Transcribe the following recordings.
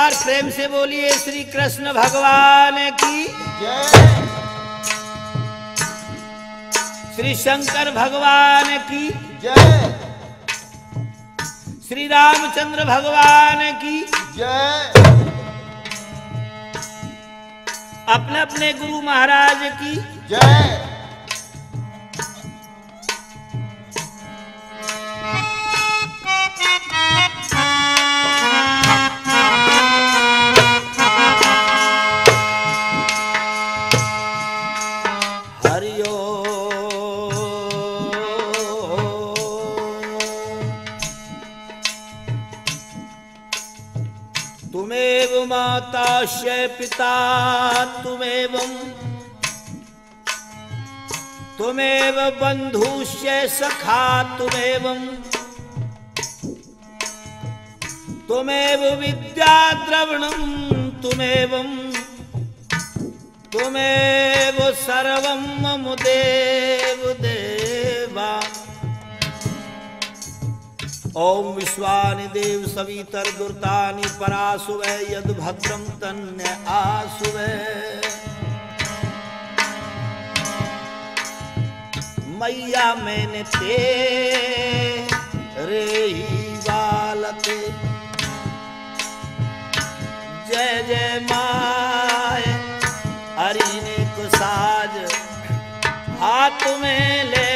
बार प्रेम से बोलिए श्री कृष्ण भगवान की जय। श्री शंकर भगवान की जय। श्री रामचंद्र भगवान की जय। अपने अपने गुरु महाराज की जय। तुमेव माताश्च पिता तुमेव बंधुश्च सखा तुमेव विद्या द्रविणं तुमेव सर्वं मम देव देवा। ओम विश्वानि देव सवितर दुर्तानि परासुवे यद भद्रम तन्य आसुवे। मैया मैंने तेरे ही बालते जय जय माय हरिने को साज हाथ में ले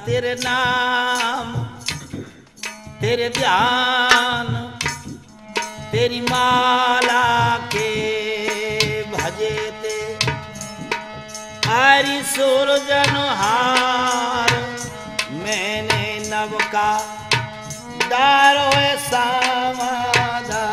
तेरे नाम तेरे ध्यान तेरी माला के भजे ते हरि सुरजनहार मैंने नव का दारो समाधा।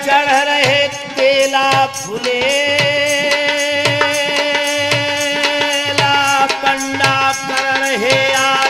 चढ़ रहे केला फुलेला पंडा कर रहे आ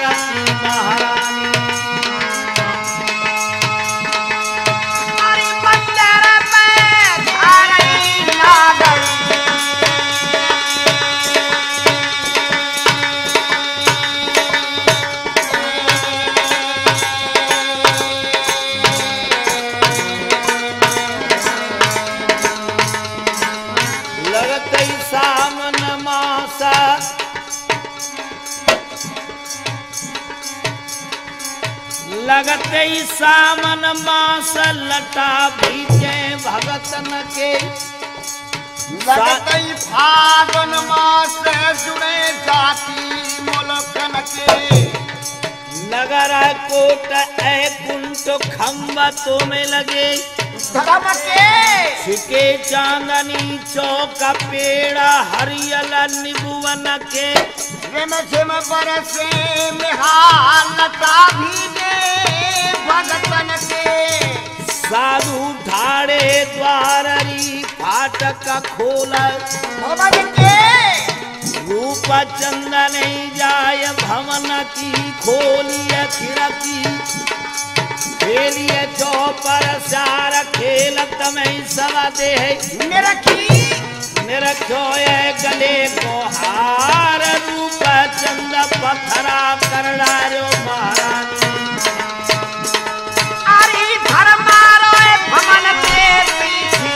लगते ही सामन मास लटा भीजे भगतन के लगते ही फागुन मास जुड़े जाति मुल्कन के नगर कोट कुंट खम्बा तो में लगे धर्म के छिके चांदनी चौक पेड़ा हरियल निबुवन के रिम झिम बरसे निहालता भीजे भगतन के साधु ढाड़े द्वारी फाटक खोला भवन के रूप चंदन जाय भवन की खोलिए खिड़की खेलिए चौपर सार खेलत में सवा दे निरखो गले को हार रूप चंद पत्थरा कर डारो महारानी अरे धर्मारो भवन के पीछे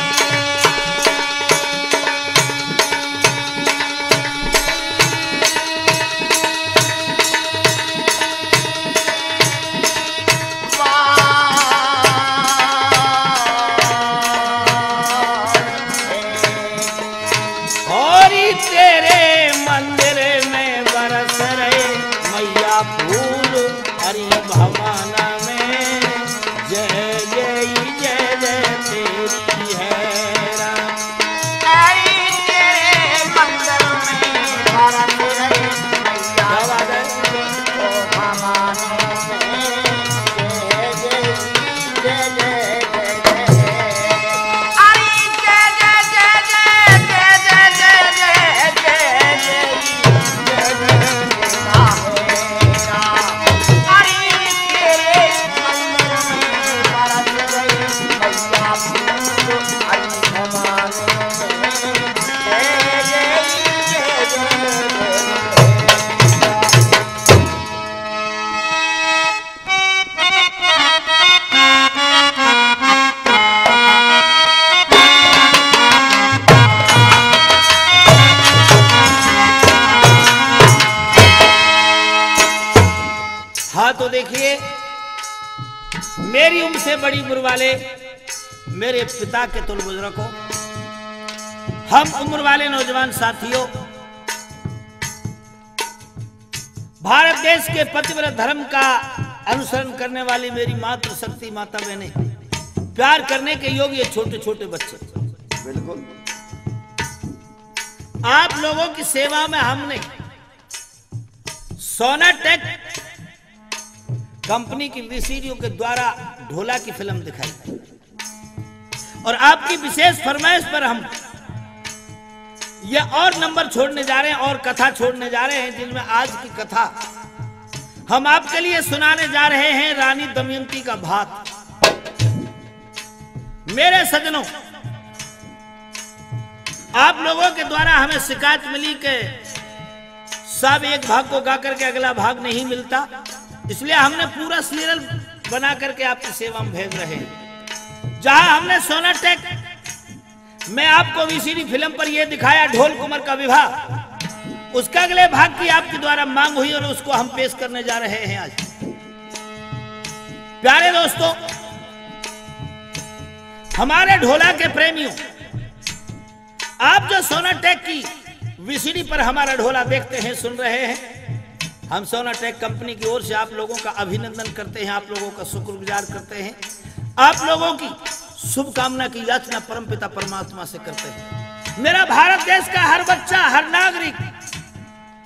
तो देखिए मेरी उम्र से बड़ी उम्र वाले मेरे पिता के तुल बुजुर्गों, हम उम्र वाले नौजवान साथियों, भारत देश के पतिव्रत धर्म का अनुसरण करने वाली मेरी मातृशक्ति माता बहने, प्यार करने के योग्य ये छोटे छोटे बच्चे, बिल्कुल आप लोगों की सेवा में हमने सोनाटेक कंपनी की वीसीडीओ के द्वारा ढोला की फिल्म दिखाई और आपकी विशेष फरमाइश पर हम यह और नंबर छोड़ने जा रहे हैं और कथा छोड़ने जा रहे हैं, जिनमें आज की कथा हम आपके लिए सुनाने जा रहे हैं रानी दमयंती का भाग। मेरे सज्जनों, आप लोगों के द्वारा हमें शिकायत मिली कि सब एक भाग को गा करके अगला भाग नहीं मिलता, इसलिए हमने पूरा सीरियल बना करके आपकी सेवा में भेज रहे हैं। जहां हमने सोनाटेक में आपको वीसीडी फिल्म पर यह दिखाया ढोल कुमार का विवाह, उसका अगले भाग की आपके द्वारा मांग हुई और उसको हम पेश करने जा रहे हैं आज। प्यारे दोस्तों, हमारे ढोला के प्रेमियों, आप जो सोनाटेक की वीसीडी पर हमारा ढोला देखते हैं, सुन रहे हैं, हम सोनाटेक कंपनी की ओर से आप लोगों का अभिनंदन करते हैं, आप लोगों का शुक्रगुजार करते हैं, आप लोगों की शुभकामना की याचना परमपिता परमात्मा से करते हैं। मेरा भारत देश का हर बच्चा, हर नागरिक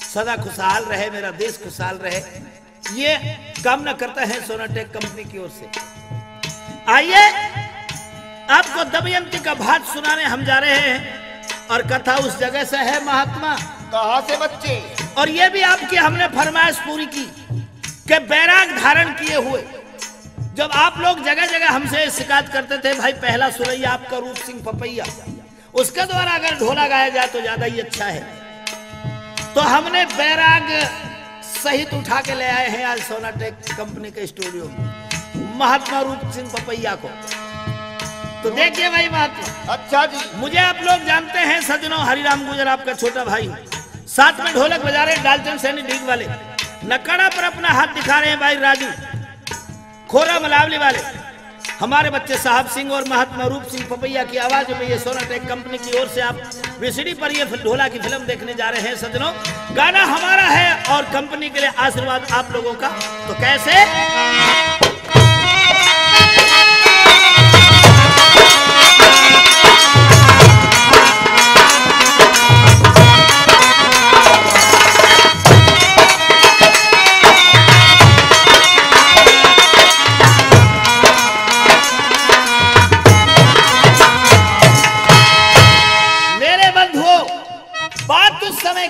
सदा खुशहाल रहे, मेरा देश खुशहाल रहे, ये कामना करता है सोनाटेक कंपनी की ओर से। आइए आपको दमयंती का भाग सुनाने हम जा रहे हैं और कथा उस जगह से है महात्मा। कहां से बच्चे? और ये भी आपकी हमने फरमाइश पूरी की कि बैराग धारण किए हुए, जब आप लोग जगह जगह हमसे शिकायत करते थे भाई पहला सुरैया आपका रूप सिंह पपैया, उसके द्वारा अगर ढोला गाया जाए तो ज्यादा ही अच्छा है, तो हमने बैराग सहित उठा के ले आए हैं आज सोनाटेक कंपनी के स्टूडियो में महात्मा रूप सिंह पपैया को। तो देखिए भाई महात्मा। अच्छा जी। मुझे आप लोग जानते हैं सज्जनों, हरिराम गुजर आपका छोटा भाई, साथ में ढोलक बजा रहे डालचंद सैनी डीग वाले, नकाड़ा पर अपना हाथ दिखा रहे हैं भाई राजू, खोरा मलावली वाले हमारे बच्चे साहब सिंह और महात्मा रूप सिंह पपैया की आवाज में ये सोनाटेक कंपनी की ओर से आप वीसीडी पर ये ढोला की फिल्म देखने जा रहे हैं सज्जनों। गाना हमारा है और कंपनी के लिए आशीर्वाद आप लोगों का। तो कैसे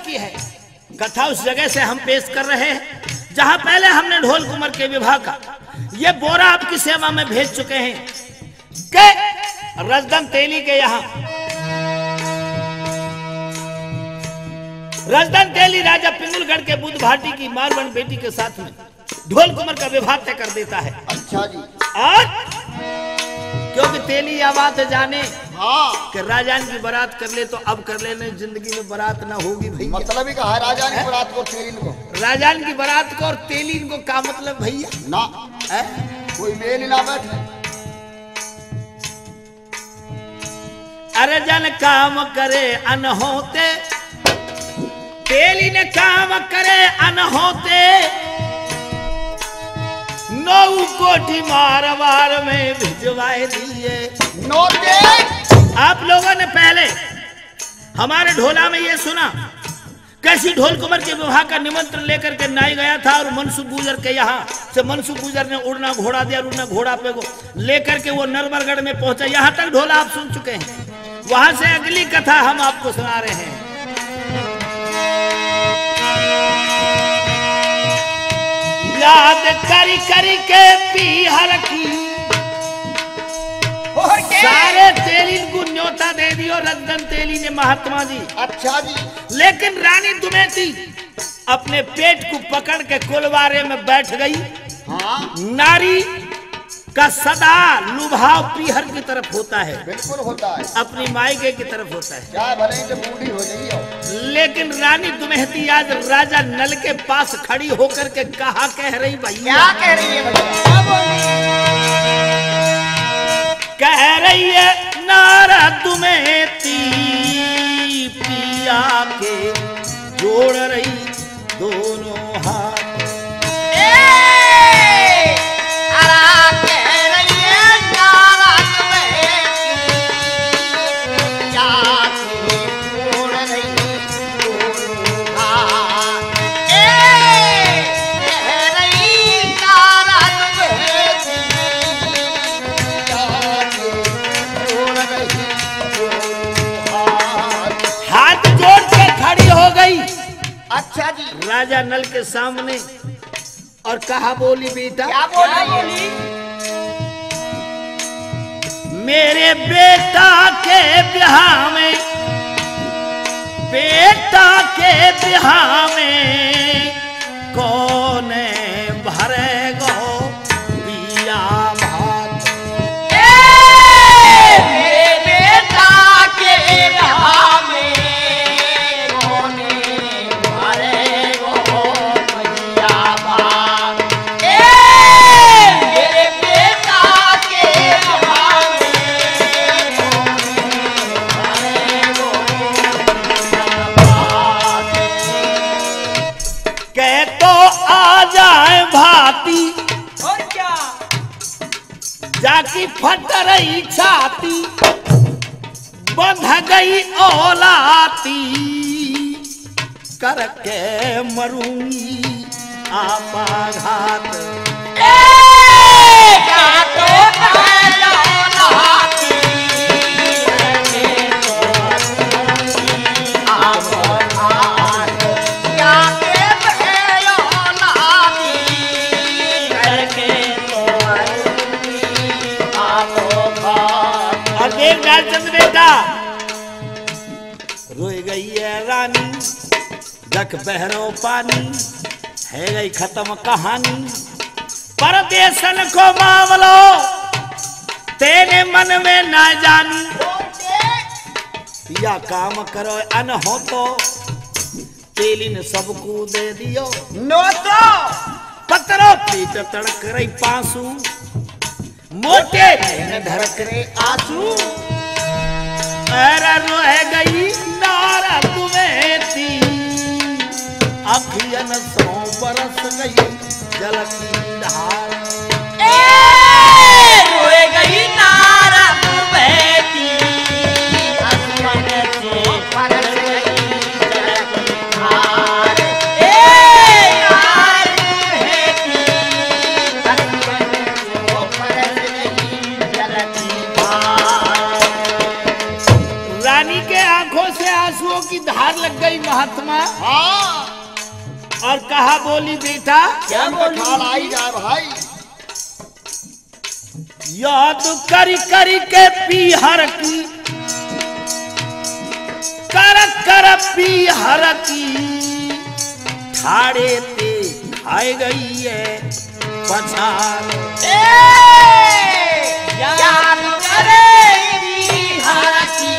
की है कथा उस जगह से हम पेश कर रहे हैं जहां पहले हमने ढोल कुमर के विवाह का ये बोरा आपकी सेवा में भेज चुके हैं के रजदन तेली के यहां रजदन तेली राजा पिंगुलगढ़ के बुद्ध भाटी की मारवन बेटी के साथ में ढोल कुमर का विवाह तय कर देता है। अच्छा जी। और क्योंकि तेली यह बात जाने हाँ कि राजान की बारात कर ले तो अब कर लेने जिंदगी में बारात ना होगी भैया। मतलब ही कहा राजान की बारात को तेलीन को राजान की बारात को और तेलीन को क्या मतलब भैया ना है? कोई मेल ना बैठे। अरे जन काम करे अनहोते तेलीन काम करे अनहोते नौ कोठी मारवार में भिजवाए दिए नोटे। आप लोगों ने पहले हमारे ढोला में ये सुना कैसी ढोल कुमर के विवाह का निमंत्रण लेकर के नाई गया था और मनसुख गुजर के यहाँ से मनसुख गुजर ने उड़ना घोड़ा दिया, उड़ना घोड़ा पे को लेकर के वो नरवरगढ़ में पहुंचा। यहाँ तक ढोला आप सुन चुके हैं। वहां से अगली कथा हम आपको सुना रहे हैं। याद करी करी के पीहर की सारे तेलीन को न्योता दे दियो रजदन तेली ने महात्मा जी। अच्छा जी। लेकिन रानी दुमेती अपने पेट को पकड़ के कुलवारे में बैठ गई। हाँ नारी का सदा लुभाव पीहर की तरफ होता है। बिल्कुल होता है। अपनी मायके की तरफ होता है। क्या भले ही जब बूढ़ी हो जाइए। लेकिन रानी दुमेहती आज राजा नल के पास खड़ी होकर के कहा कह रही भैया क्या कह रही है भैया? क्या बोल रही है? कह रही है नारा दुमेहती पिया के जोड़ रही दोनों हाथ। अच्छा जी। राजा नल के सामने और कहा बोली बेटा क्या बोली? मेरे बेटा के ब्याह में बेटा के ब्याह में कौन भरेगो पिया भात। मेरे बेटा के ब्याह में जाकी फट रही छाती बंध गई औलाती करके मरूंगी आपाघात। बेटा रोई गई है रानी जख बहरो पानी है गई खत्म कहानी। परदेशन को मामलो तेरे मन में ना जानी। या काम करो अन हो तो तेली ने सबको दे दियो। नो तो पतरो पीट तड़क रही पांसू, मोटे नैन ढरक रे आंसू। अरे रोह गई नारा तुम्हें थी, अखियन सौ बरस गई जल की धार। रोए गई नारा तुम्हें थी, अखियन सौ बरस गई जल की धार। यार तुम्हें थी, अखियन सौ बरस गई जल की धार। रानी के आंखों से आंसुओं की धार लग गई महात्मा, हाँ और कहा बोली बेटा क्या बोली? आई जा भाई। याद करी करी के पीहर की, कर कर पीहर की, ठाड़े ते खाए गई है पछाड़। याद करेगी हर की,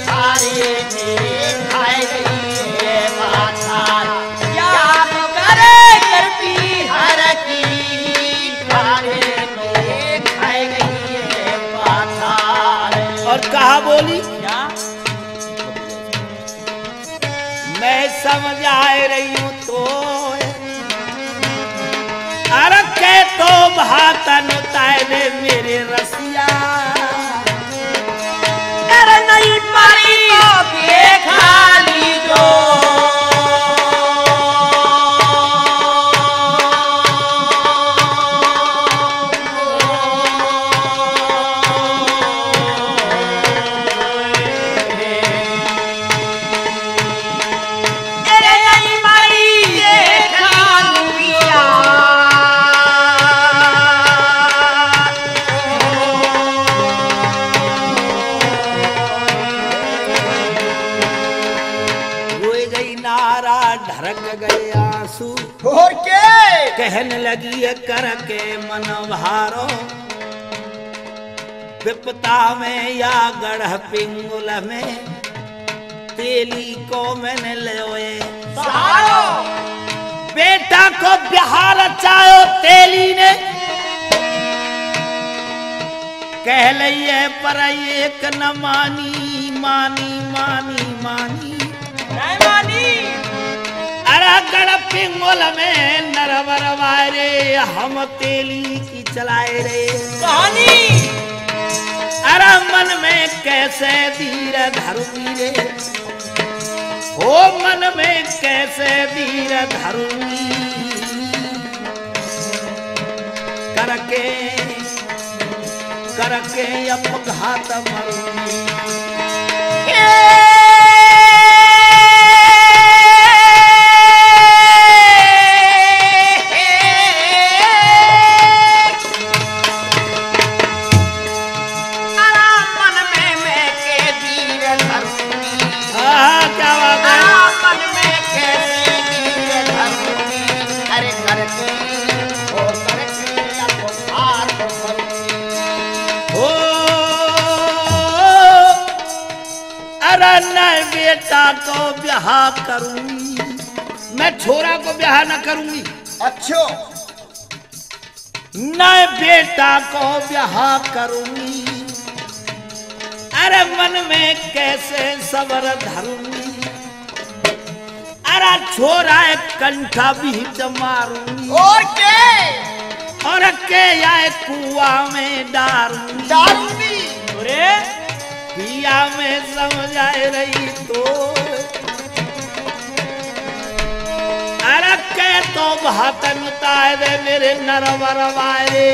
हारे ने खाए गई है पाछाड़। याद करे कर भी हर की, हारे ने खाए गई है पाछाड़। और कहा बोली क्या? मैं समझ आ रही हूं तो, अरे के तो भातन तायने मेरे रसिया। अरे नहीं पारी तो देखा लीजो, अरे नहीं पारी देखा लुइया। रोए गई नारा ढरक गए आंसू, और के कहने लगी है कर के मन भारो। विपता में या गढ़ पिंगुल में, तेली को मैंने लोए सारो बेटा को बिहार चायो तेली ने। कह लई है पर एक न मानी, मानी मानी मानी। नहीं मानी। अरे गढ़ पिंगुल में नरवर वायरे, हम तेली की चलाए रे कहानी अरे मन में कैसे धीर धरूंगी रे, हो मन में कैसे धीर धरूंगी। करके करके अपघात मरूंगी। मन में मैं के धीर धरूंगी। हाँ क्या बात है। मन में कैसे धीर धरूंगी। अरे करके ओ करके अपघात मरूंगी। हो अरे न बेटा को ब्याह करूंगी, मैं छोरा को ब्याह न करूंगी। अच्छो न बेटा को ब्याह करूंगी, अरे मन में कैसे सबर धरूंगी। अरे छोरा एक कंठा भी मारूंगी, और के और के आए कुआ में डारूंगी। दारूंगी। अरे पिया में समझाए रही तो, अरे के तो भातन ताए दे मेरे नरवर वायरे,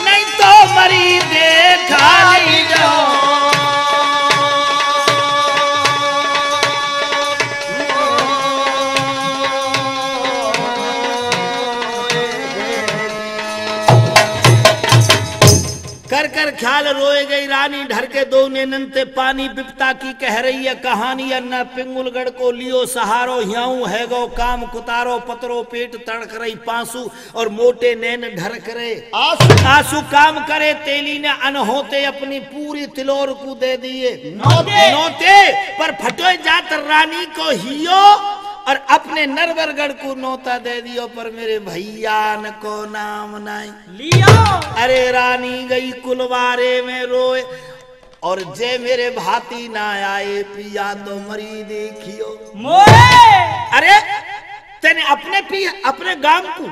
नहीं तो मरी देखा ली जाओ। कर कर ख्याल रोए गई रानी, ढर के दो नैनते पानी। बिपता की कह रही है कहानी, अन्ना पिंगुलगढ़ को लियो सहारो। ह्याऊ है गो काम कुतारो, पतरो पेट तड़क रही पांसू, और मोटे नैन ढर करे आंसू आंसू काम करे। तेली ने अनहोते अपनी पूरी तिलोर को दे दिए नौते। नौते, पर फटोए जात रानी को हियो, और अपने नरवरगढ़ को नोता दे दियो, पर मेरे भैया न को नाम नहीं लियो। अरे रानी गई कुलवारे में रोए, और जे मेरे भाती ना आए पिया तो मरी देखियो मोए अरे तेने अपने पिया अपने गांव को,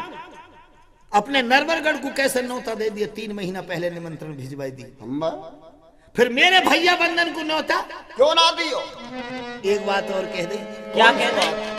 अपने नरवरगढ़ को कैसे नौता दे दिया? 3 महीना पहले निमंत्रण भिजवाई दी, फिर मेरे भैया बंधन को न्योता क्यों ना दियो? एक बात और कह दे। क्या कहते हैं?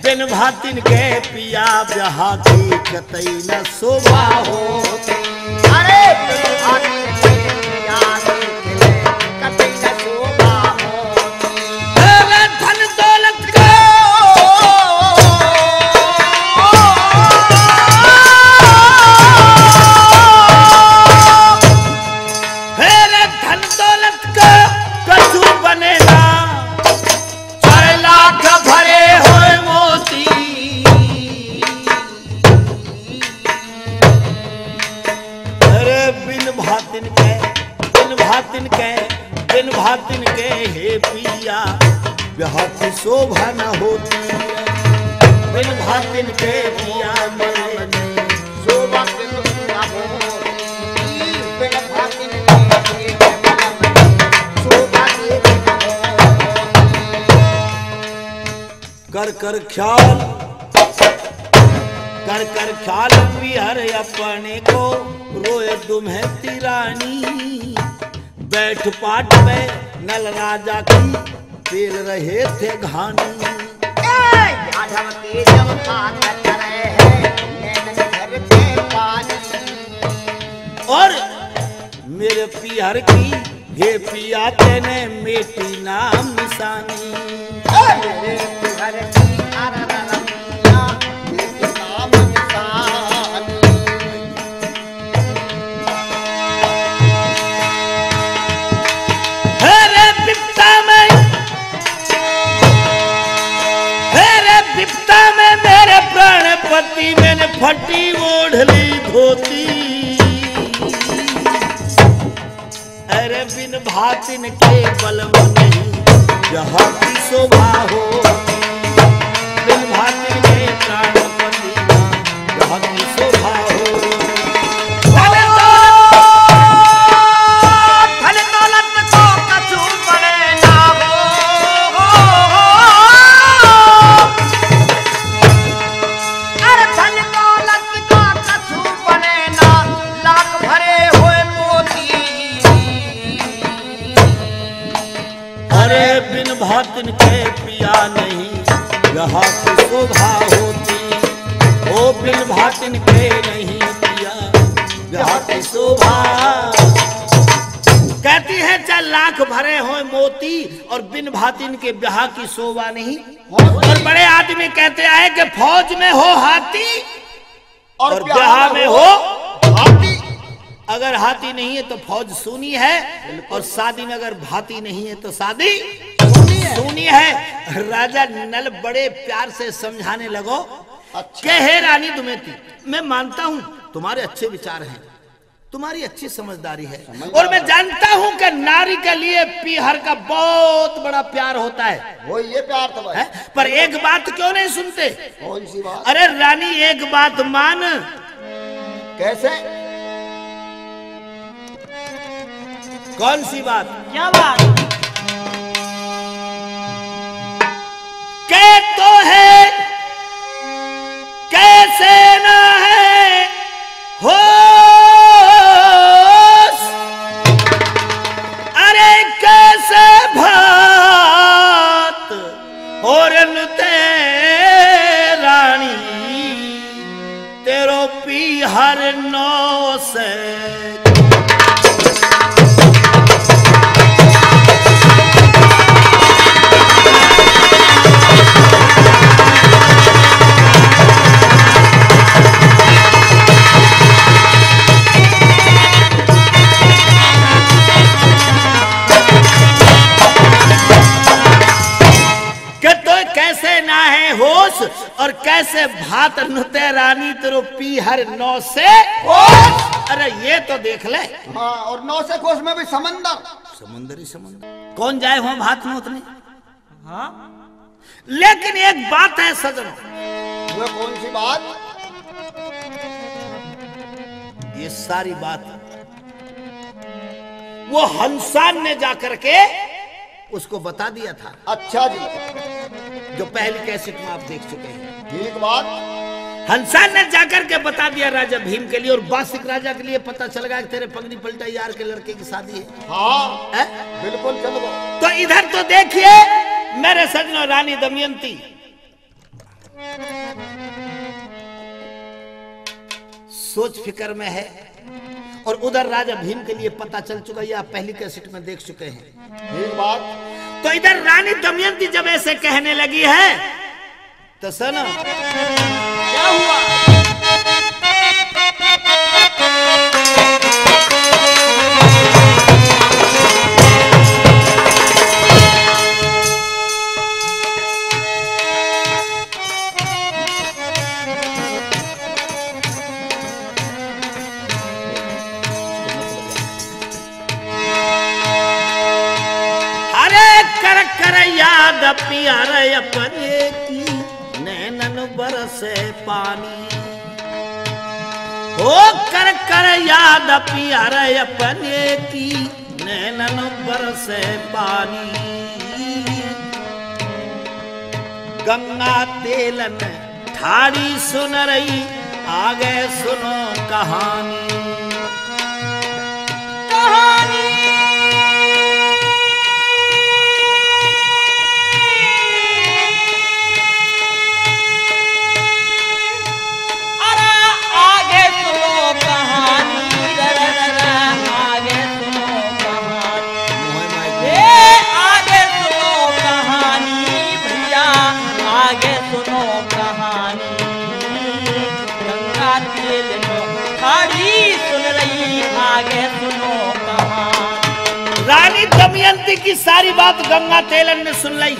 बिन भातिन के पिया ब्याह की कतई न शोभा होती। अरे भातिन के पिया की कतई न शोभा होती। धन दौलत का धन दौलत का कछु बनेगा, 4 लाख भरे होए मोती। अरे बिन भातिन के हे पिया ब्याह की शोभा न होती। बिन भातिन के पिया में शोभा के न होती। बिन भातिन के शोभा के कर ख्याल पिहर अपने को रोए दुम्हती रानी। बैठ पाट में नल राजा की पेल रहे थे घानी। और मेरे पिहर की हे पिया तेने मेटी नाम निशानी। विपता में मेरे प्राणपति मैंने फटी ओढ़ली धोती। अरे बिन भातिन के बलम नहीं यहाँ की शोभा हो। बिन भातिन के प्राणपति यहाँ की शोभा हो। भातिन के पिया नहीं यहाँ की शोभा होती। ओ बिन भातिन के नहीं पिया यहाँ की शोभा। कहती है 4 लाख भरे हो मोती और बिन भातिन के ब्याह की शोभा नहीं। और बड़े आदमी कहते आए कि फौज में हो हाथी और ब्याह में हो हाथी। अगर हाथी नहीं है तो फौज सूनी है, और शादी में अगर भाती नहीं है तो शादी सूनी है। राजा नल बड़े प्यार से समझाने लगो कि हे रानी दुमेती, मैं मानता हूं तुम्हारे अच्छे विचार हैं, तुम्हारी अच्छी समझदारी है, और मैं जानता हूं कि नारी के लिए पीहर का बहुत बड़ा प्यार होता है। वो ये प्यार तो है, पर एक बात क्यों नहीं सुनते? कौन सी बात? अरे रानी एक बात मान। कैसे? कौन सी बात? क्या बात? हर नौ से होश और कैसे भात नुते रानी तेरो पी हर नौ से कोस। अरे ये तो देख ले। हाँ, और 9 से कोस में भी समंदर, समुंदर ही समुंदर। कौन जाए हो भात नोतने? हाँ, लेकिन एक बात है सजन। वो कौन सी बात? ये सारी बात वो हंसान ने जाकर के उसको बता दिया था। अच्छा जी, जो पहली कैसेट में आप देख चुके हैं। ठीक बात। हंसान ने जाकर के बता दिया राजा भीम के लिए, और बासिक राजा के लिए पता चल गया कि तेरे पगड़ी पलटा यार के लड़के की शादी है। हाँ है? बिल्कुल चल गो। तो इधर तो देखिए मेरे सजनों, रानी दमयंती सोच फिक्र में है, और उधर राजा भीम के लिए पता चल चुका है। आप पहली कैसेट में देख चुके हैं। ठीक बात। तो इधर रानी दमयंती जब ऐसे कहने लगी है तो सुनो क्या हुआ? याद प्यार अपने की नैनन बरसे पानी, ओ कर कर याद प्यार अपने की नैनन बरसे पानी। गंगा तेलन ठाड़ी सुन रही, आगे सुनो कहानी। रानी दमयंती की सारी बात गंगा तेलन ने सुन ली।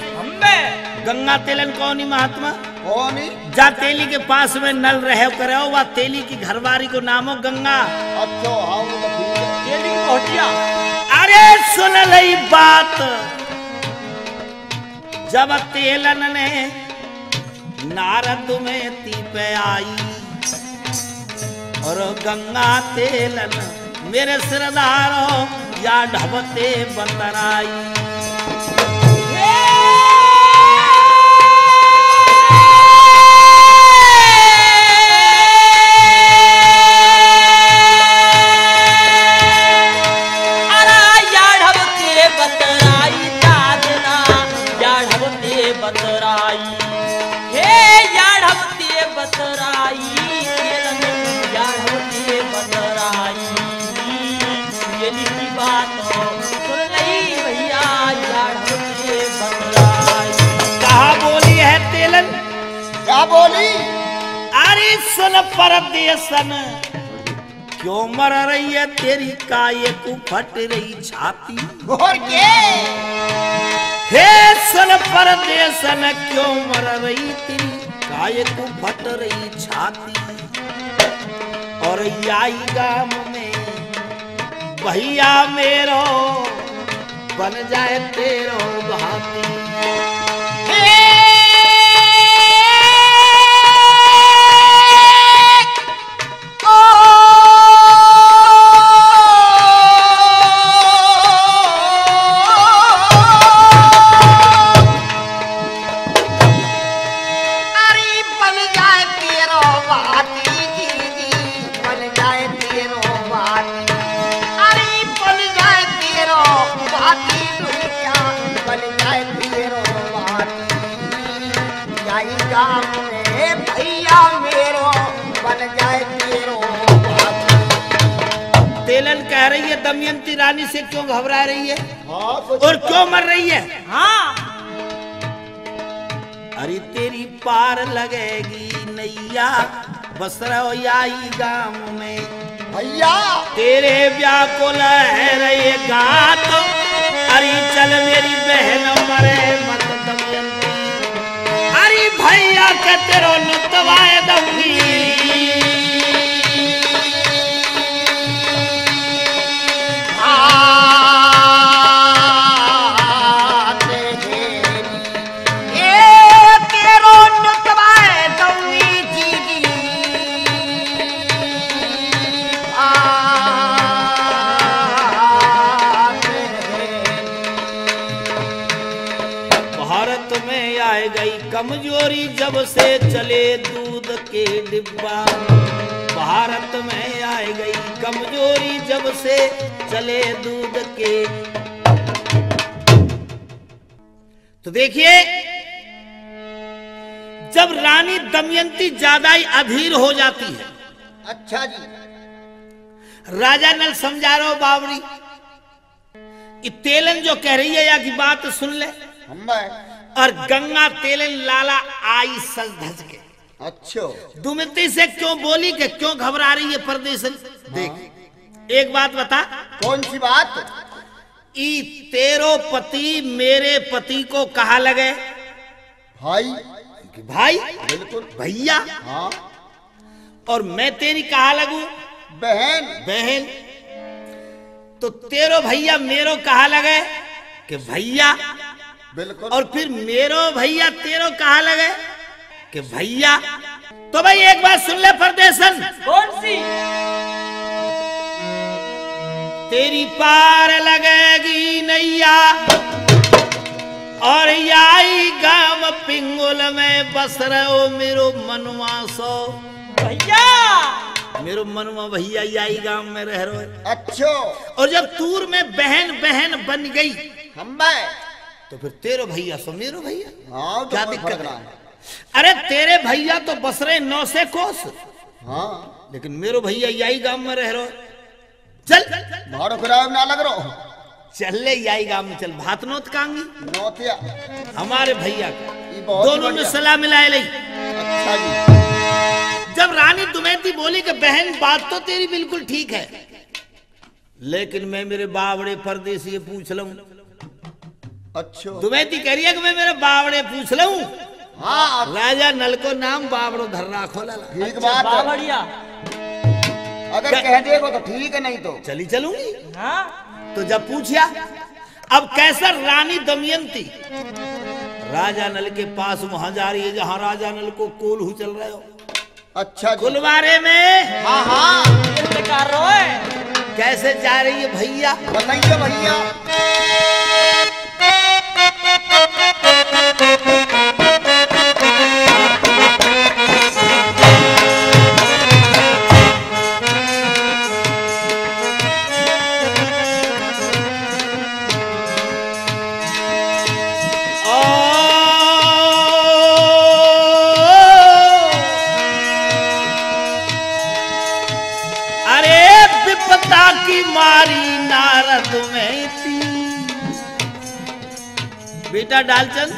गंगा तेलन कौन ही महात्मा? कौन ही? जा तेली के पास में नल रहे करे हो, वह तेली की घरवारी को नामो गंगा। अच्छा, हाँ वो तो ठीक है। तेली की पहुंचिया। अरे सुन ली बात जब तेलन ने नारद में ती पे आई, और गंगा तेलन मेरे सिरदारो या ढबते बंदराई। क्या बोली? अरे सुन परदेसन क्यों मर रही है तेरी काये को फट रही छाती। और के? हे सुन परदेसन क्यों मर रही तेरी काये को फट रही छाती। और याई गाम में भैया मेरो बन जाए तेरो भाती। भैया मेरो बन जाए तेरो समझा रही है दमयंती रानी से क्यों घबरा रही है हाँ और क्यों मर रही है। हाँ अरे तेरी पार लगेगी नैया बस रहो आई गांव में, भैया तेरे व्याकुल है रे गात, अरे चल मेरी बहन मरे मत दमयंती, अरे भैया के तेरो नुतवाए दूंगी। कमजोरी जब से चले दूध के डिब्बा, भारत में आई गई कमजोरी जब से चले दूध के। तो देखिए जब रानी दमयंती ज्यादा ही अधीर हो जाती है, अच्छा जी, राजा नल समझा रहा हो बावरी, ये तेलन जो कह रही है या की बात सुन ले। हम और गंगा तेलन लाला आई सज धज के। अच्छा दुमयंती से क्यों बोली कि क्यों घबरा रही है परदेसन। देख एक बात बता, कौन सी बात। ई तेरो पति मेरे पति को कहा लगे भाई। भाई बिल्कुल भैया, हाँ। और मैं तेरी कहा लगू बहन। बहन। तो तेरो भैया मेरो कहा लगे कि भैया, बिल्कुल। और फिर मेरो भैया तेरो कहा लगे कि भैया। तो भाई एक बात सुन ले परदेसन, कौन सी। तेरी पार लगेगी नैया और आई गांव पिंगुल में बस रहो मेरो मनवा सो। भैया मेरो मनवा भैया आई गांव में रह रहे। अच्छा। और जब तूर में बहन बहन बन गई हम तो फिर तेरो भैया सो मेरो भैया। हाँ, तो क्या फर्क दिक्कत रहा है। अरे तेरे भैया तो बस रहे 9 से कोस, हाँ, लेकिन मेरो भैया यही गांव में रह रहे। चल भाड़ो किराया ना लग रहा। चल ले यही गांव में चल, भात नोत कांगी नौतिया हमारे भैया ये का, बहुत दोनों ने बढ़िया। सलाह मिलाए ली। अच्छा जी। जब रानी दमयंती बोली कि बहन बात तो तेरी बिल्कुल ठीक है, लेकिन मैं मेरे बावड़े परदेसी से पूछ लूं। अच्छा। दमयंती कह रही है कि मैं मेरे बावड़े पूछ लूं। हाँ, राजा नल को नाम बावड़ो धर राखो लाला। ठीक बात है। बढ़िया। अगर कह देगो तो ठीक है, नहीं तो चली चलूंगी। हाँ तो जब पूछा अब कैसा रानी दमयंती राजा नल के पास वहां जा रही है जहां राजा नल को कोल्हू चल रहे हो। अच्छा जी। गुलवारे में हाँ हाँ, बेकार रोए। कैसे जा रही है भैया। बताइए भैया। की मारी नारद में थी। बेटा डालचंद,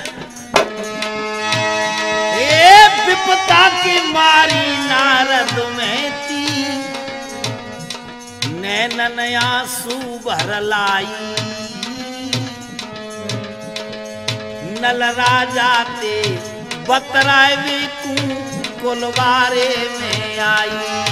विपता की मारी नारद में थी, नैनन आंसू भर लाई, नल राजा ते बतराए कुलवारे में आई।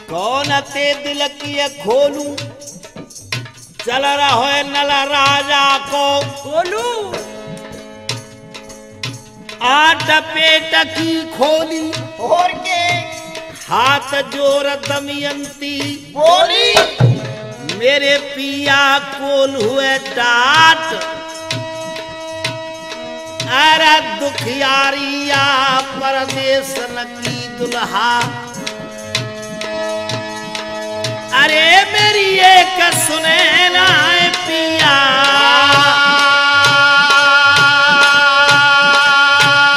कौन ते दिल की खोलू चल रहो नल राजा को बोलू आट पेट की खोली और के हाथ जोर दमयंती बोली मेरे पिया कोल हुए डाट अरे दुखियारिया परदेश की दुल्हा अरे मेरी एक सुने ना पिया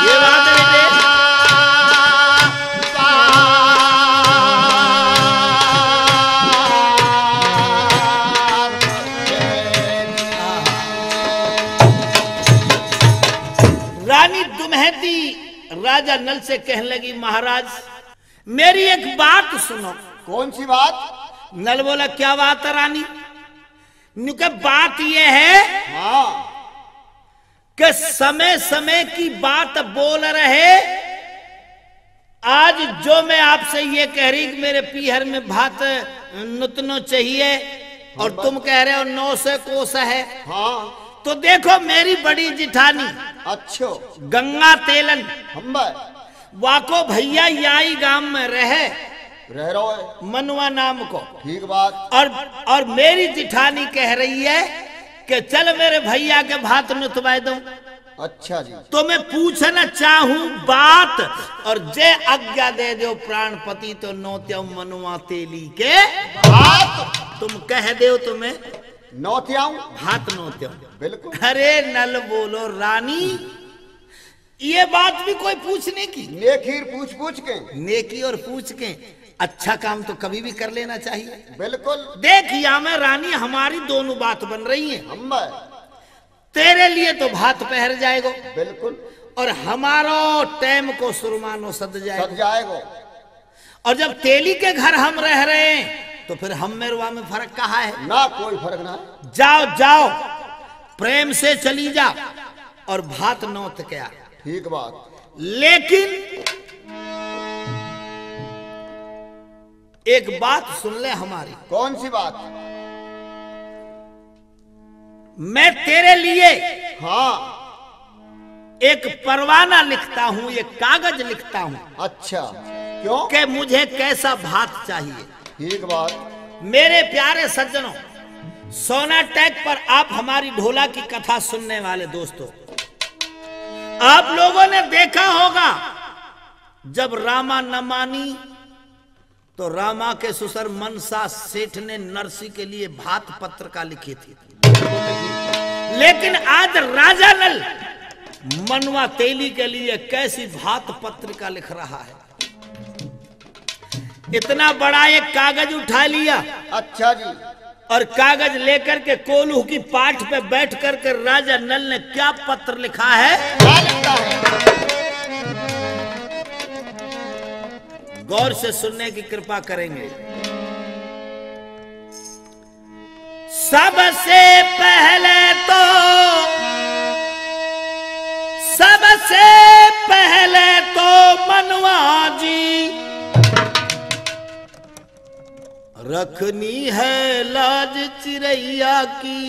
ये बात है बेटे रानी दुम्हती राजा नल से कहने लगी महाराज मेरी एक बात सुनो। कौन सी बात? नल बोला क्या बात है रानी? नुके बात यह है हाँ कि समय समय की बात बोल रहे। आज जो मैं आपसे ये कह रही कि मेरे पीहर में भात नुतनो चाहिए और तुम कह रहे हो 900 कोस है। हाँ तो देखो मेरी बड़ी जिठानी अच्छो गंगा तेलन हम वाको भैया याई गांव में रहे रह रहो है। मनुआ नाम को ठीक बात। और मेरी जिठानी कह रही है कि चल मेरे भैया के भात नुतवा दूं। अच्छा जी तो मैं पूछना चाहूं बात और जे आज्ञा दे दो प्राणपति तो नौत्यो मनुआ तेली के बात तुम कह दो तुम्हें नौतियाऊं भात नौत्यो। बिल्कुल। अरे नल बोलो रानी ये बात भी कोई पूछने की नेखीर पूछ पूछ के नेकी और पूछ के अच्छा काम तो कभी भी कर लेना चाहिए। बिल्कुल। देख या में रानी हमारी दोनों बात बन रही है। हम तेरे लिए तो भात पहर जाएगो बिल्कुल और हमारो टाइम को सुरमानो सद सद जाएगा। जाएगो। और जब तेली के घर हम रह रहे हैं तो फिर हम मेरवा में फर्क कहाँ है? ना कोई फर्क ना है। जाओ जाओ प्रेम से चली जा और भात नौत क्या। ठीक बात। लेकिन एक बात सुन ले हमारी। कौन सी बात? मैं तेरे लिए हाँ एक परवाना लिखता हूं एक कागज लिखता हूं अच्छा क्यों? कि मुझे कैसा भात चाहिए। ठीक बात। मेरे प्यारे सज्जनों सोनाटेक पर आप हमारी ढोला की कथा सुनने वाले दोस्तों आप लोगों ने देखा होगा जब रामा न मानी तो रामा के ससुर मनसा सेठ ने नरसी के लिए भात पत्रिका लिखी थी। लेकिन आज राजा नल मनुआ तेली के लिए कैसी भात पत्रिका लिख रहा है। इतना बड़ा एक कागज उठा लिया अच्छा जी। और कागज लेकर के कोल्हू की पाठ पे बैठ करके राजा नल ने क्या पत्र लिखा है क्या लिखता है? गौर से सुनने की कृपा करेंगे। सबसे पहले तो मनुआ जी रखनी है लाज चिरैया की।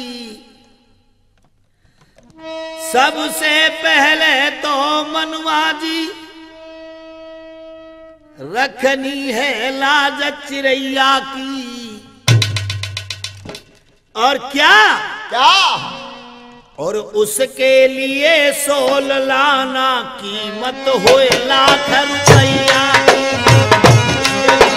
सबसे पहले तो मनुआ जी रखनी है लाज चिरैया की। और क्या क्या? और उसके लिए 16 लाना कीमत होए लाख रुपया की।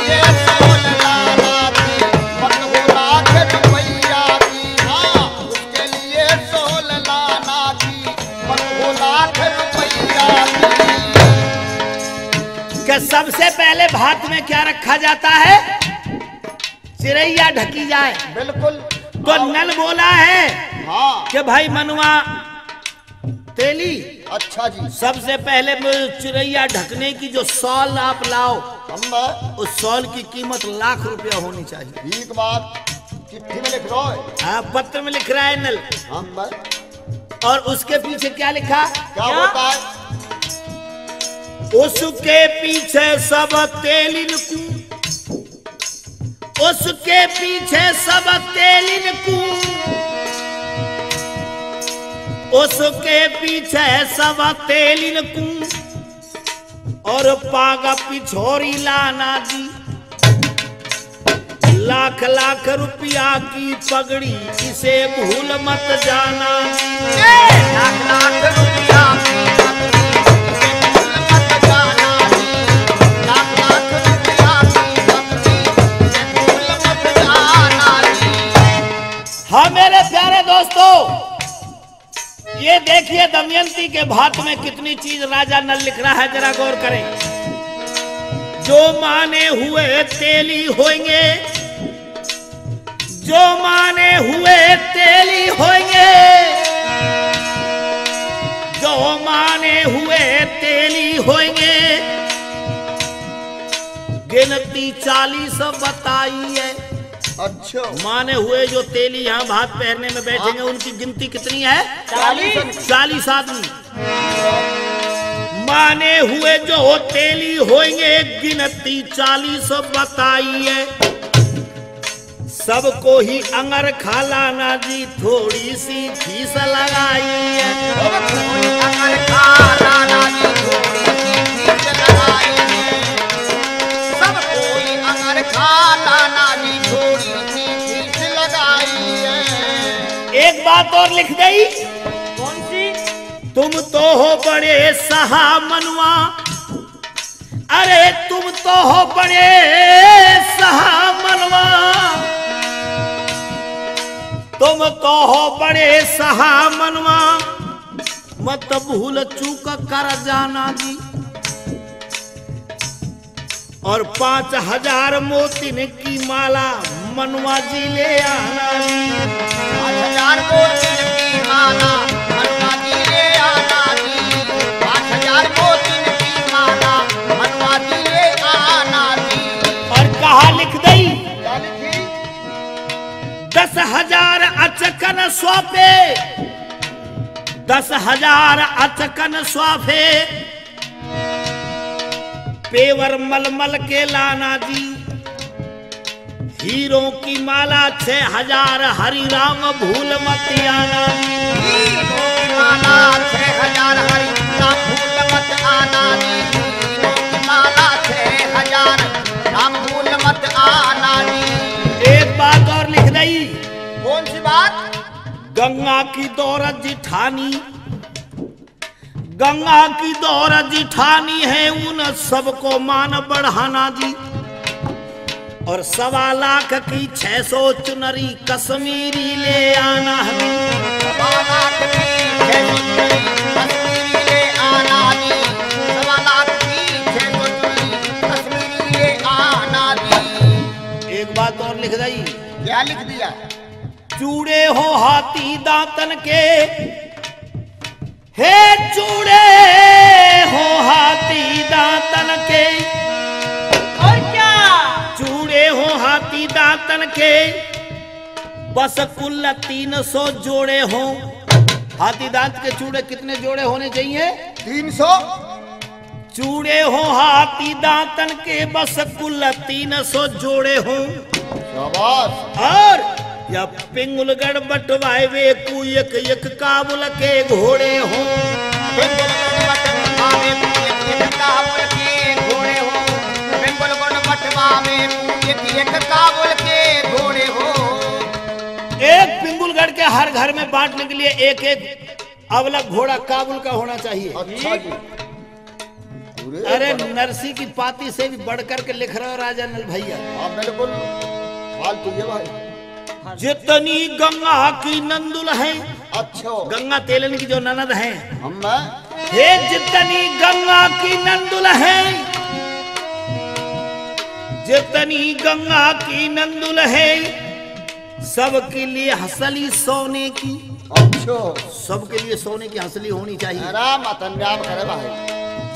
ये 16 लाना की मत हो लाख रुपया की। हाँ उसके लिए 16 लाना की मत हो लाख रुपया की। कि सबसे पहले भात में क्या रखा जाता है? चिरैया ढकी जाए। बिल्कुल। तो नल बोला है हाँ कि भाई मनुआ तेली अच्छा जी। सबसे पहले चिरैया ढकने की जो सॉल आप लाओ हम उस सॉल की कीमत लाख रुपया होनी चाहिए। ठीक बात। चिट्ठी में लिख रहा है। हाँ पत्र में लिख रहा है नल। हम और उसके पीछे क्या लिखा? क्या होता है? उसके पीछे सब तेलिन को उसके पीछे सब तेलिन को, उसके पीछे सब तेलिन को, और पागा पिछोरी लाना जी। लाख लाख रुपया की पगड़ी इसे भूल मत जाना। लाख लाख रुपया की पगड़ी इसे भूल मत जाना। लाख लाख रुपया की पगड़ी इसे भूल मत जाना। हाँ मेरे प्यारे दोस्तों, ये देखिए दमयंती के भाट में कितनी चीज राजा नल लिख रहा है, जरा गौर करें। जो माने हुए तेली होंगे, जो माने हुए तेली होंगे, जो माने हुए तेली होंगे, गिनती 40 बताई है। अच्छा, माने हुए जो तेली यहाँ भात पहनने में बैठेंगे, उनकी गिनती कितनी है? 40 आदमी। माने हुए जो तेली होंगे, गिनती 40 बताई है। सबको ही अंगर खालाना जी, थोड़ी सी फीस लगाई है। अंगर खालाना जी, थोड़ी सी फीस लगाई है। सबको ही अंगर खालाना जी, थोड़ी सी फीस लगाई है। एक बात और लिख गई। कौन सी? तुम तो हो बड़े सहा मनवा, अरे तुम तो हो बड़े सहा मनवा, तुम तो हो बड़े सहा मनवा, मत भूल चूक कर जाना जी। और 5000 मोतिन की माला मनवा जी ले आना जी। 5000 मोतिन की माला मनवा जी ले आना जी। 5000 मोतिन की माला मनवा जी ले आना जी। और कहा लिख दई, क्या लिखी? 10,000 अचकन स्वाफे, 10,000 अचकन स्वाफे, पेवर मलमल के लाना जी। हीरों की माला 6,000, हरि राम भूल मत आना जी। हीरों की माला 6,000, हरि राम भूल मत आना जी। हीरों की माला 6,000, राम भूल मत आना जी। एक बात और लिख दई। कौन सी बात? गंगा की दौरत जिठानी, गंगा की दौरत जिठानी है, उन सबको मान बढ़ाना जी। और 1.25 लाख की 600 चुनरी कश्मीरी ले आना है। 1.25 लाख की 600 चुनरी कश्मीरी ले आना जी। 1.25 लाख की 600 चुनरी कश्मीरी ले आना जी। एक बात और लिख दई। क्या लिख दिया? चूड़े हो हाथी दांतन के, हे चूड़े हो हाथी दांतन के, और क्या? चूड़े हो हाथी दांतन के, बस कुल 300 जोड़े हो। हाथी दांत के चूड़े कितने जोड़े होने चाहिए? 300। चूड़े हो हाथी दांतन के, बस कुल 300 जोड़े हो। शाबाश। और या पिंगुलगढ़ बटवाए वे कु एक एक काबुल के घोड़े हो। पिंगुलगढ़ बटवा में एक काबुल के घोड़े हो। पिंगुलगढ़ बटवा में एक काबुल के घोड़े हो। एक पिंगुलगढ़ के हर घर में बांटने के लिए एक एक अवलग घोड़ा काबुल का होना चाहिए। अच्छा जी। अरे नरसी की पाती से भी बढ़कर के लिख रहे हो राजा नल भैया। हाँ बिल्कुल, फालतू ये भाई। जितनी गंगा की नंदुल है, अच्छा, गंगा तेलन की जो ननद है, हम हे जितनी गंगा की नंदुल है, जितनी गंगा की नंदुल है, सबके लिए हंसली सोने की। अच्छा, सबके लिए सोने की हंसली होनी चाहिए। राम अतंजाम करे भाई।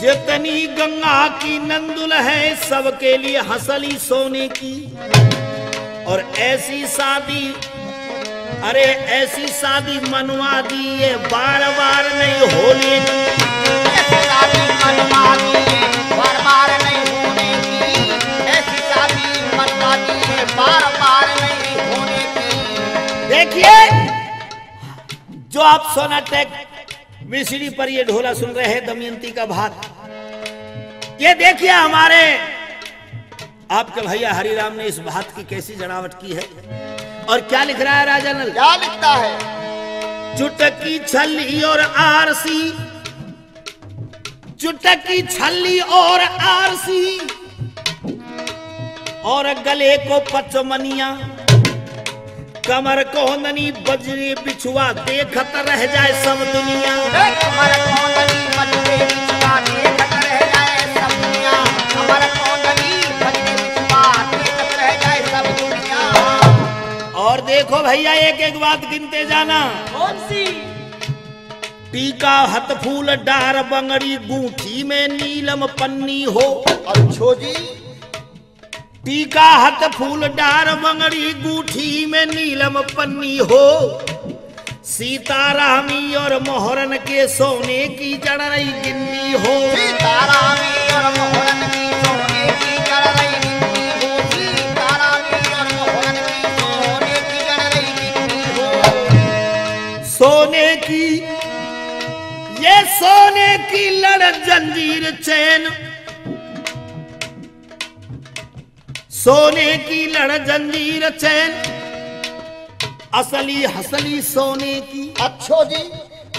जितनी गंगा की नंदुल है, सबके लिए हंसली सोने की। और ऐसी शादी, अरे ऐसी शादी मनवा दी, ये बार बार नहीं होने की। ऐसी शादी मनवा दी, बार बार नहीं होने की। ऐसी शादी मनवा दी, बार आप सोनाटेक वीसीडी पर ये ढोला सुन रहे हैं, दमयंती का भात। ये देखिए हमारे आपके भैया हरिराम ने इस भात की कैसी जनावट की है। और क्या लिख रहा है राजा नल? क्या लिखता है? चुटकी छल्ली और आरसी, चुटकी छल्ली और आरसी, और गले को पचमनिया, कमर कोंदनी बजरे बिछुआ, देखत रह जाए सब दुनिया। कमर कोंदनी बजरे बिछुआ, देखत रह जाए सब दुनिया। कमर कोंदनी बजरे बिछुआ, देखत रह जाए सब दुनिया। और देखो भैया एक एक बात गिनते जाना। कौन सी? टीका हथ फूल डार बंगड़ी, गूंठी में नीलम पन्नी हो। अच्छो जी। टीका हथ फूल डार बंगड़ी, गूठी में नीलम पन्नी हो। सीतारामी और मोहरन के सोने की जड़ई गिन्नी हो। सीतारामी और मोहरन की सोने की जड़ई गिन्नी हो। सीतारामी और मोहरन की सोने की जड़ई गिन्नी हो। सोने की, ये सोने की लड़ जंजीर चैन, सोने की लड़ जंजीर चैन, असली हसली सोने की। अच्छो जी।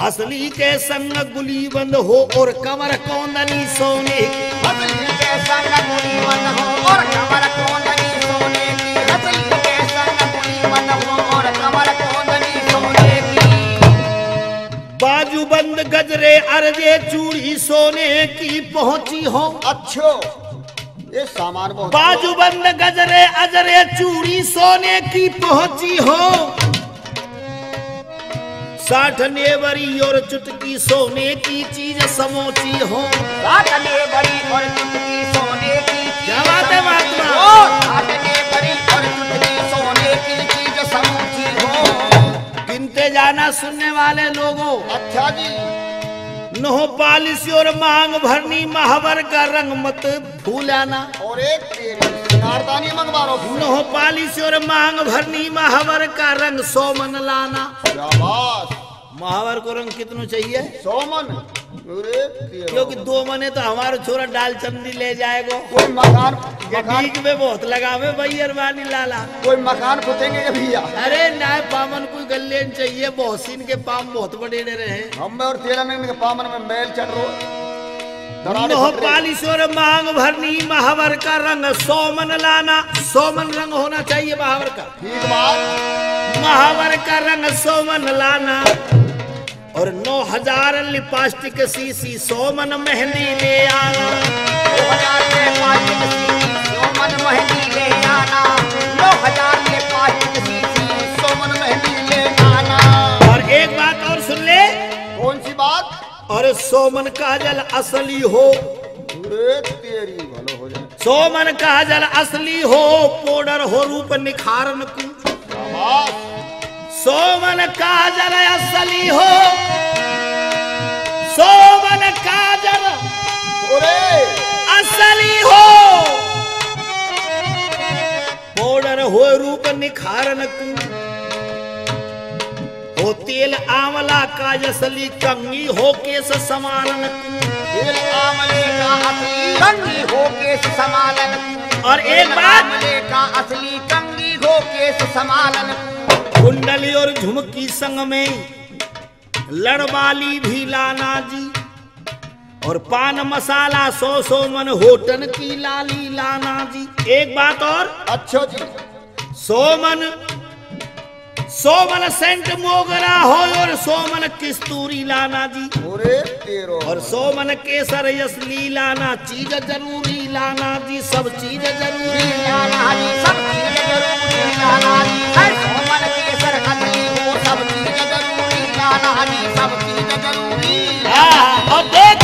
असली के संग गुली बंद हो, और कमर कोंदनी सोने की। असली के संग गुली बंद हो, और कमर कोंदनी सोने की। असली के संग गुली बंद हो, और कमर कोंदनी सोने की। बाजू बंद गजरे अर्जे चूड़ी, सोने की पहुंची हो। अच्छो, ये सामान बहुत। बाजू बंद गजरे अजरे चूड़ी, सोने की पहुंची हो। 60 नेवरी और चुटकी, सोने की चीज समोची हो। साटने बड़ी और चुटकी सोने की चीज। क्या बात है महात्मा? साटने बड़ी और चुटकी सोने की चीज समूची हो। गिनते जाना सुनने वाले लोगों। अच्छा जी। नोह पालिश और मांग भरनी, महावर का रंग मत भूलाना। और एक तेरी नारदानी मंगवारो। नोह पालिश और मांग भरनी, महावर का रंग सोमन लाना। शाबाश। महावर को रंग कितनो चाहिए? सोमन। अरे तेरो। क्योंकि 2 मने तो हमारा छोरा डाल चंदी ले जाएगा। कोई मकान ठीक में बहुत लगावे भाई अरबानी लाला। कोई मकान पुतेंगे के भैया। अरे ना पामन कोई गलेन चाहिए, बहुसीन के पाम बहुत बड़े रहे। हम और तेरा में के पामन में मैल चढ़ रो। नोह पालिश और मांग भरनी, महावर का रंग सोमन लाना। सोमन रंग होना चाहिए महावर का। ठीक बात। महावर का रंग सोमन लाना। और 9000 लिपस्टिक सीसी, सोमन मेहंदी ले आना। 2000 लिपस्टिक सीसी, सोमन मेहंदी ले आना। 9000 लिपस्टिक सीसी, सोमन मेहंदी ले आना। और एक बात और सुन ले। कौन सी बात? और सोमन काजल असली हो। अरे तेरी भलो हो जाए। सोमन काजल असली हो, पाउडर हो रूप निखारन को। शाबाश। सोमन काजल असली हो, सोमन काजल अरे असली हो, पाउडर हो रूप निखारन को। हो तेल आंवला का असली, कंगी हो केस समारन को। तेल आमले का असली, कंगी हो केस समालन। और एक बात, आमले का असली, कंगी हो केस समालन। कुंडली और झुमकी संग में, लड़वाली भी लाना जी। और पान मसाला 100 मन, होटन की लाली लाना जी। एक बात और। अच्छो जी। सोमन सेंट मोगरा हो, और सोमन किस्तूरी लाना जी। अरे तेरो। और सोमन केसर असली लाना, चीज जरूरी लाना जी। सब चीज जरूरी लाना जी, सब चीज जरूरी लाना जी। सोमन केसर असली हो, सब चीज जरूरी लाना जी। सब चीज जरूरी। और देख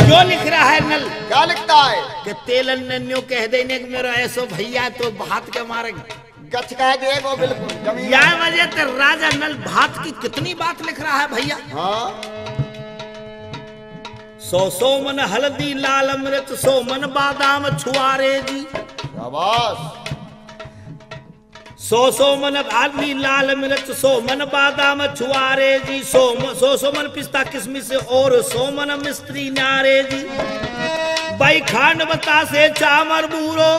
जो लिख रहा है नल। क्या लिखता है? कि तेलन नन्यो कह देने कि मेरा ऐसो भैया तो भात के मारेंगे। गच कह देगो बिल्कुल जमीन। यह वजह से राजा नल भात की कितनी बात लिख रहा है भैया। हाँ। 100 मन हल्दी लाल मिर्च, 100 मन बादाम छुआरे जी। शाबाश। सौ मन आदमी लाल मिर्च, 100 मन बादाम छुआरे जी, 100 मन पिस्ता किशमिश और 100 मन मिस्त्री नारे जी। भाई खांड बता से चामर बूरो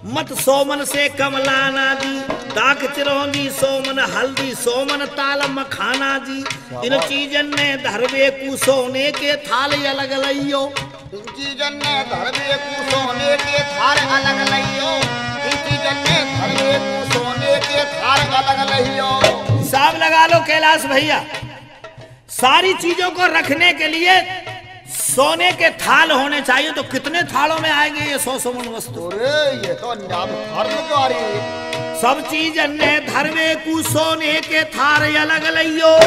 मत 100 मन से कम लाना जी। दाक चिरौंदी 100 मन हल्दी, 100 मन ताल मखाना जी। इन चीजन ने धरवे कु सोने के थाल अलग लइयो, इन चीजन ने धरवे कु सोने के थाल अलग लइयो, इन चीजन ने धरवे कु सोने के थाल अलग लइयो। साहब लगा लो कैलाश भैया, सारी चीजों को रखने के लिए सोने के थाल होने चाहिए, तो कितने थालों में आएंगे ये 100 मन वस्तु? अरे ये तो धर्म क्यों आ रही है? सब चीज ने धरवे कु सोने के थार अलग लइयो।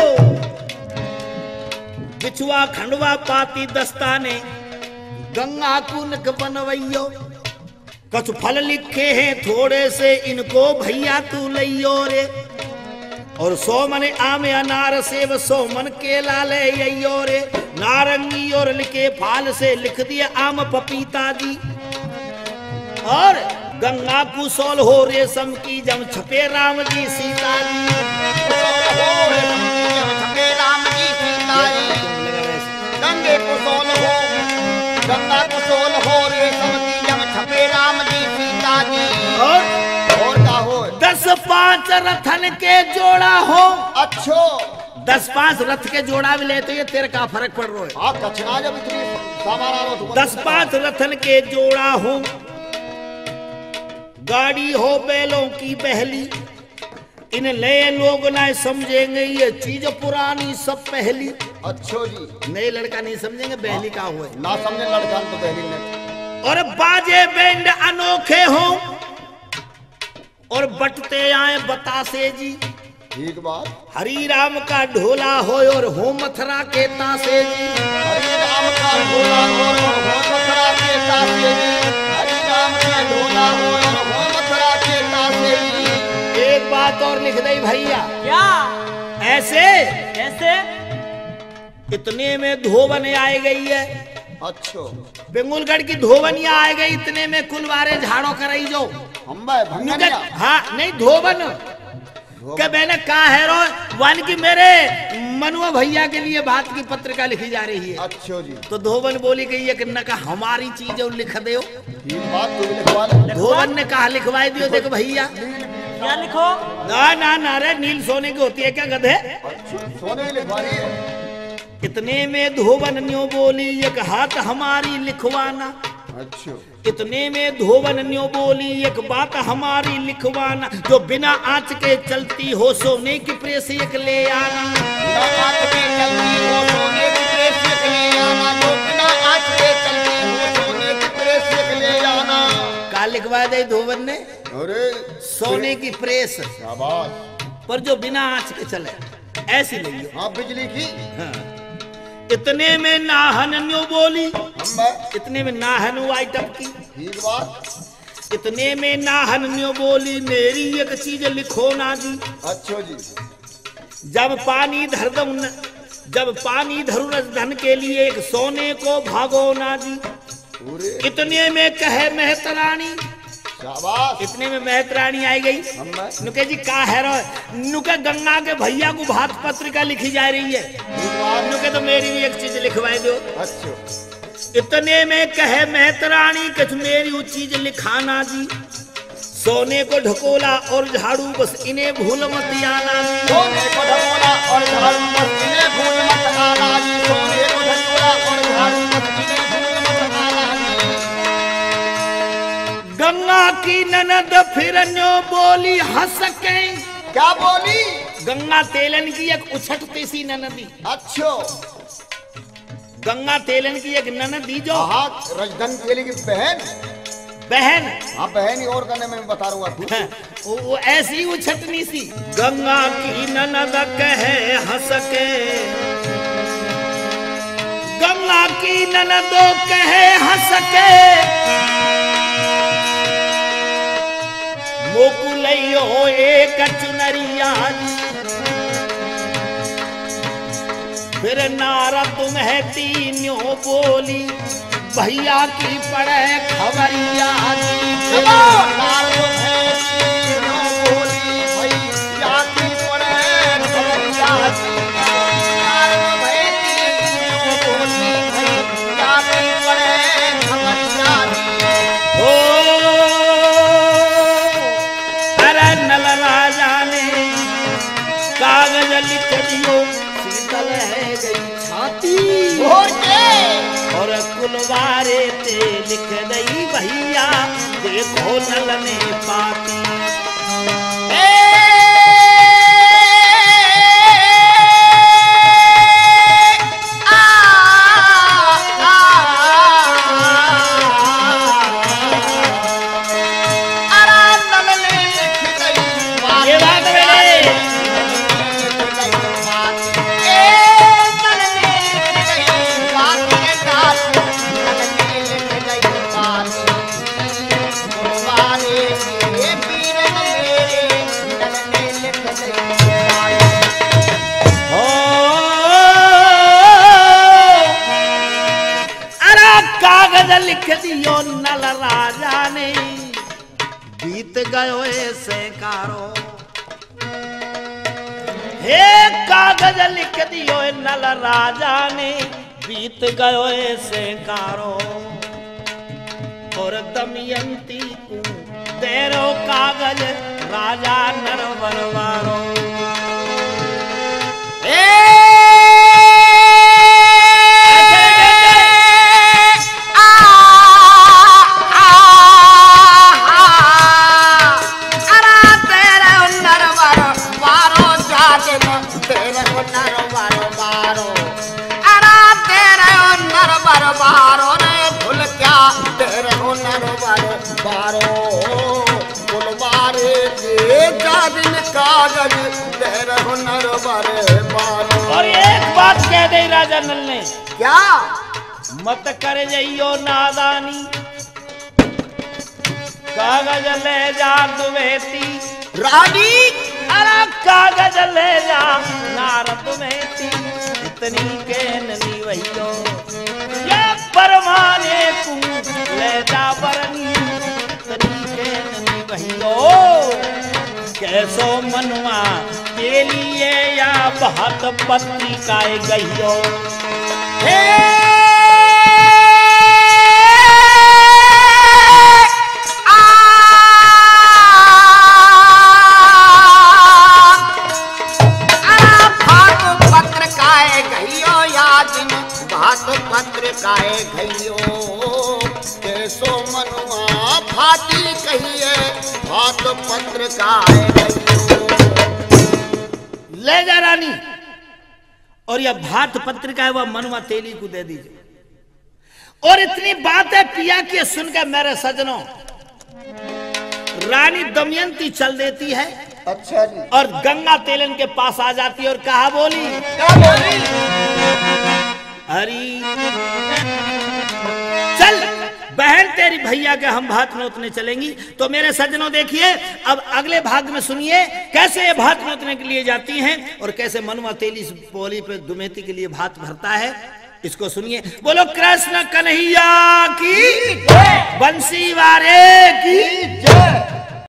बिछुआ खंडवा पाती दस्ताने गंगा कुनक बनवैयो। कछु फल लिखे हैं थोड़े से इनको भैया तू लइयो रे। और 100 मन आम अनार सेब 100 मन केला ले अइयो रे। नारंगी और लिखे फाल से लिख दिया आम पपीता जी। और गंगा कुशल हो रेशम की जम छपे राम जी सीता जी। छपे राम जी सीता जी। गंगे कुशल हो, गंगा कुशल हो रेशम की जम छपे राम जी सीता जी। और क्या हो? 10-5 रथन के जोड़ा हो। अच्छो 10-5 रथ के जोड़ा भी ले तो ये तेरे का फर्क पड़ रहा है। हाँ कचना जब इतनी सामान आ रहा तो 10-5 रथन के जोड़ा हो। गाड़ी हो बैलों की बहली, इन नए लोग ना समझेंगे ये चीज पुरानी सब पहली। अच्छो जी, नए लड़का नहीं समझेंगे बहली का हुआ है। ना समझे लड़का तो बहली ने। और बाजे बैंड अनोखे हो और बटते आए बतासे जी। ठीक बात। हरी राम का ढोला हो और हो मथुरा के तासे जी। हरी राम का ढोला हो और हो मथुरा के तासे जी। हरी राम का ढोला हो और हो मथुरा के तासे जी। एक बात और लिख दई भैया। क्या? ऐसे कैसे? इतने में धोबन आए गई है। अच्छो बेंगुलगढ़ की धोबनिया आए गई, इतने में कुलवारे झाड़ो करई जो हम भंगनिया। हाँ नहीं धोबन के मैंने कहा है रो वन की मेरे मनुआ भैया के लिए बात की पत्रिका लिखी जा रही है। अच्छो जी। तो धोबन बोली गई है कि न का हमारी चीज और लिख दो। ठीक बात, तू भी लिखवा ले। धोबन ने कहा लिखवाई दियो। देखो भैया क्या लिखो? ना रे नील सोने की होती है क्या गधे? सोने की लिखवा रही है। इतने में धोबन न्यो बोली एक हाथ हमारी लिखवाना। अच्छो इतने में धोबन न्यो बोली एक बात हमारी लिखवाना। जो बिना आँच के चलती हो सोने की प्रेस एक ले आना। बिना आँच के चलती हो सोने की प्रेस एक ले आना। जो बिना आँच के चलती हो सोने की प्रेस एक ले आना। का लिखवा दे धोबन ने? अरे सोने की प्रेस शाबाश। पर जो बिना आँच के चले ऐसी नहीं। हाँ बिजली की। हाँ। इतने में नाहन न्यो बोली। हम इतने में नाहन आई टपकी। ठीक बात। इतने में नाहन न्यो बोली मेरी एक चीज लिखो ना जी। अच्छो जी। जब पानी धरू धन के लिए एक सोने को भागो ना जी। पूरे इतने में कहे मेहतरानी। शाबाश। इतने में मेहतरानी आई गई। हम नुके जी का है रो? नुके गंगा के भैया को भात पत्रिका लिखी जा रही है। ठीक बात। नुके तो मेरी भी एक चीज लिखवाई दो। अच्छो इतने में कहे मेहतरानी कुछ मेरी वो चीज लिखाना जी। सोने को ढकोला और झाड़ू बस इन्हें भूल मत आना। सोने को ढकोला और झाड़ू बस इन्हें भूल मत आना जी। सोने को ढकोला और झाड़ू बस इन्हें भूल मत आना जी। गंगा की ननद फिर न्यो बोली हंस के। क्या बोली? गंगा तेलन की एक उछटती सी ननदी। अच्छो गंगा तेलन की एक ननदी जो हाँ रजधन केली की बहन। हाँ बहन ही और करने में बता रहा हूँ। वो ऐसी उछटनी सी। गंगा की ननद कहे हंस के। गंगा की ननदो कहे हंस के। मोकुलैयो एक चुनरिया फिर नारा तुम्हें तीनों बोली भैया की पड़े खबरिया। नारा तुम्हें तीनों बोली और कुलवारे ते लिख दई भैया देखो नलने पाती। लिख दियो नल राजा ने बीत गयो ऐसे कारो। हे कागज लिख दियो नल राजा ने बीत गयो ऐसे कारो। और दमयंती को तेरो कागज राजा नरवर वारो। और एक बात कह दे राजा नल ने, क्या? मत कर जइयो नादानी, कागज ले जा दुवेती रानी। अरे कागज ले जा नारद मेती, इतनी के ननी वहियो ये परमाने तू ले जा बरनी, इतनी के ननी वहियो कैसो मनवा के लिए या बहुत पत्रिकाएं गइयो। पत्रिकाएं गइयो कैसो मनवा भाती कहिए भात पत्रिकाएं गइयो। ले जा रानी, और यह भात पत्रिका है वह मनुआ तेली को दे दीजिए। और इतनी बातें पिया की सुनकर मेरे सजनों रानी दमयंती चल देती है। अच्छा जी। और गंगा तेलन के पास आ जाती है और कहा बोली, क्या बोली? हरी चल बहन तेरी भैया के हम भात नोतने चलेंगी। तो मेरे सज्जनों देखिए अब अगले भाग में सुनिए कैसे ये भात नोतने के लिए जाती हैं और कैसे मनुआ तेली पोली पे दुमेती के लिए भात भरता है। इसको सुनिए। बोलो कृष्ण कन्हैया की, बंसी वारे की जय।